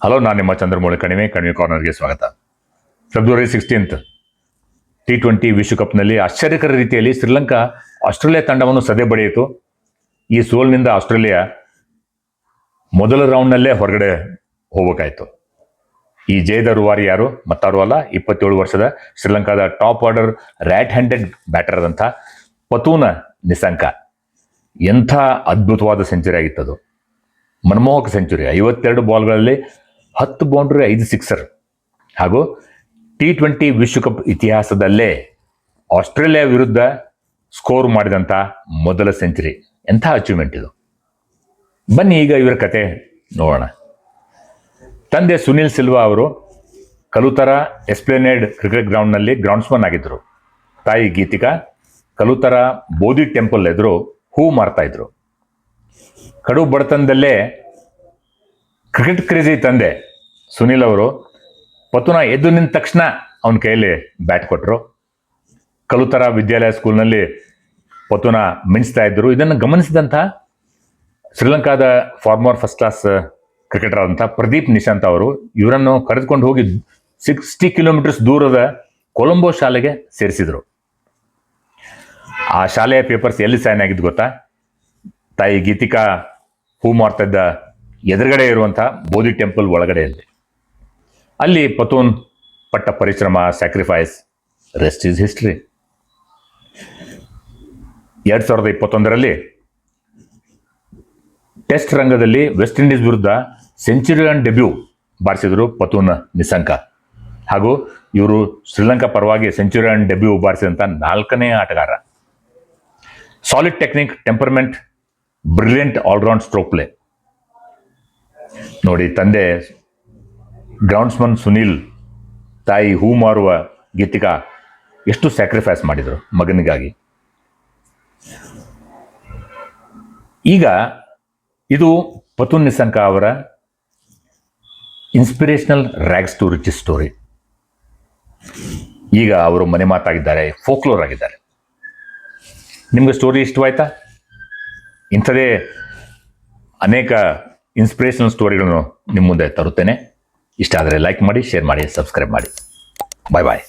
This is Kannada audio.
ಹಲೋ, ನಾನು ನಿಮ್ಮ ಚಂದ್ರಮೌಳಿ ಕಣಿವೆ ಕಾರ್ನರ್ಗೆ ಸ್ವಾಗತ. ಫೆಬ್ರವರಿ 16 T20 ವಿಶ್ವಕಪ್ನಲ್ಲಿ ಆಶ್ಚರ್ಯಕರ ರೀತಿಯಲ್ಲಿ ಶ್ರೀಲಂಕಾ ಆಸ್ಟ್ರೇಲಿಯಾ ತಂಡವನ್ನು ಸದೆ ಬಡಿಯಿತು. ಈ ಸೋಲಿನಿಂದ ಆಸ್ಟ್ರೇಲಿಯಾ ಮೊದಲ ರೌಂಡ್ನಲ್ಲೇ ಹೊರಗಡೆ ಹೋಗಬೇಕಾಯಿತು. ಈ ಜಯದ ರೂವಾರಿ ಯಾರು ಮತ್ತಾರು ಅಲ್ಲ, 27 ವರ್ಷದ ಶ್ರೀಲಂಕಾದ top order right handed batter ಆದಂಥ ಪತೂನ ನಿಸಂಕ. ಎಂಥ ಅದ್ಭುತವಾದ ಸೆಂಚುರಿ ಆಗಿತ್ತದು, ಮನಮೋಹಕ ಸೆಂಚುರಿ. 52 ಬಾಲ್ಗಳಲ್ಲಿ 10 boundary, 5 sixer. ಹಾಗೂ T20 ವಿಶ್ವಕಪ್ ಇತಿಹಾಸದಲ್ಲೇ ಆಸ್ಟ್ರೇಲಿಯಾ ವಿರುದ್ಧ ಸ್ಕೋರ್ ಮಾಡಿದಂಥ ಮೊದಲ ಸೆಂಚುರಿ. ಎಂಥ ಅಚೀವ್ಮೆಂಟ್ ಇದು. ಬನ್ನಿ ಈಗ ಇವರ ಕತೆ ನೋಡೋಣ. ತಂದೆ ಸುನಿಲ್ ಸಿಲ್ವಾ ಅವರು ಕಲುತರ ಎಸ್ಪ್ಲೇನೇಡ್ ಕ್ರಿಕೆಟ್ ಗ್ರೌಂಡ್ನಲ್ಲಿ ಗ್ರೌಂಡ್ಸ್ಮನ್ ಆಗಿದ್ದರು. ತಾಯಿ ಗೀತಿಕಾ ಕಲುತರ ಬೋಧಿ ಟೆಂಪಲ್ ಎದುರು ಹೂ ಮಾರ್ತಾ ಇದ್ರು. ಕಡು ಬಡತನದಲ್ಲೇ ಕ್ರಿಕೆಟ್ ಕ್ರೇಜಿ ತಂದೆ ಸುನಿಲ್ ಅವರು ಪತುನ ಎದ್ದು ನಿಂತ ತಕ್ಷಣ ಅವನ ಕೈಯಲ್ಲಿ ಬ್ಯಾಟ್ ಕೊಟ್ಟರು. ಕಲುತರ ವಿದ್ಯಾಲಯ ಸ್ಕೂಲ್ನಲ್ಲಿ ಪತುನ ಮಿಂಚ್ತಾ ಇದ್ದರು. ಇದನ್ನು ಗಮನಿಸಿದಂಥ ಶ್ರೀಲಂಕಾದ ಫಾರ್ಮರ್ ಫಸ್ಟ್ ಕ್ಲಾಸ್ ಕ್ರಿಕೆಟರ್ ಆದಂಥ ಪ್ರದೀಪ್ ನಿಶಾಂತ್ ಅವರು ಇವರನ್ನು ಕರೆದುಕೊಂಡು ಹೋಗಿ 60 ಕಿಲೋಮೀಟರ್ಸ್ ದೂರದ ಕೊಲಂಬೋ ಶಾಲೆಗೆ ಸೇರಿಸಿದರು. ಆ ಶಾಲೆಯ ಪೇಪರ್ಸ್ ಎಲ್ಲಿ ಸೈನ್ ಆಗಿದ್ದು ಗೊತ್ತಾ? ತಾಯಿ ಗೀತಿಕಾ ಹೂ ಮಾರ್ತಾ ಇದ್ದ ಎದುರುಗಡೆ ಇರುವಂಥ ಬೋಧಿ ಟೆಂಪಲ್ ಒಳಗಡೆಯಲ್ಲಿ. ಅಲ್ಲಿ ಪತೂನ್ ಪಟ್ಟ ಪರಿಶ್ರಮ, ಸ್ಯಾಕ್ರಿಫೈಸ್, ರೆಸ್ಟ್ ಈಸ್ ಹಿಸ್ಟ್ರಿ. 2021ರಲ್ಲಿ ಟೆಸ್ಟ್ ರಂಗದಲ್ಲಿ ವೆಸ್ಟ್ ಇಂಡೀಸ್ ವಿರುದ್ಧ ಸೆಂಚುರಿಯನ್ ಡೆಬ್ಯೂ ಬಾರಿಸಿದರು ಪತೂನ್ ನಿಸಂಕ. ಹಾಗೂ ಇವರು ಶ್ರೀಲಂಕಾ ಪರವಾಗಿ ಸೆಂಚುರಿಯನ್ ಡೆಬ್ಯೂ ಬಾರಿಸಿದಂಥ 4ನೇ ಆಟಗಾರ. Solid technique, temperament, brilliant all round stroke play. ನೋಡಿ, ತಂದೆ ಗ್ರೌಂಡ್ಸ್ಮನ್ ಸುನೀಲ್, ತಾಯಿ ಹೂ ಮಾರುವ ಗೀತಿಕಾ ಎಷ್ಟು ಸ್ಯಾಕ್ರಿಫೈಸ್ ಮಾಡಿದರು ಮಗನಿಗಾಗಿ. ಈಗ ಇದು ಪತೂನ್ ನಿಸಂಕ ಅವರ ಇನ್ಸ್ಪಿರೇಷನಲ್ ರ್ಯಾಗ್ಸ್ ಟು ರಿಚಸ್ ಸ್ಟೋರಿ. ಈಗ ಅವರು ಮನೆ ಮಾತಾಗಿದ್ದಾರೆ, ಫೋಕ್ಲೋರ್ ಆಗಿದ್ದಾರೆ. ನಿಮ್ಗೆ ಸ್ಟೋರಿ ಇಷ್ಟವಾಯ್ತಾ? ಇಂಥದೇ ಅನೇಕ ಇನ್ಸ್ಪಿರೇಷನಲ್ ಸ್ಟೋರಿಗಳನ್ನು ನಿಮ್ಮ ಮುಂದೆ ತರುತ್ತೇನೆ. ಇಷ್ಟ ಆದರೆ ಲೈಕ್ ಮಾಡಿ, ಶೇರ್ ಮಾಡಿ, ಸಬ್ಸ್ಕ್ರೈಬ್ ಮಾಡಿ. ಬಾಯ್ ಬಾಯ್.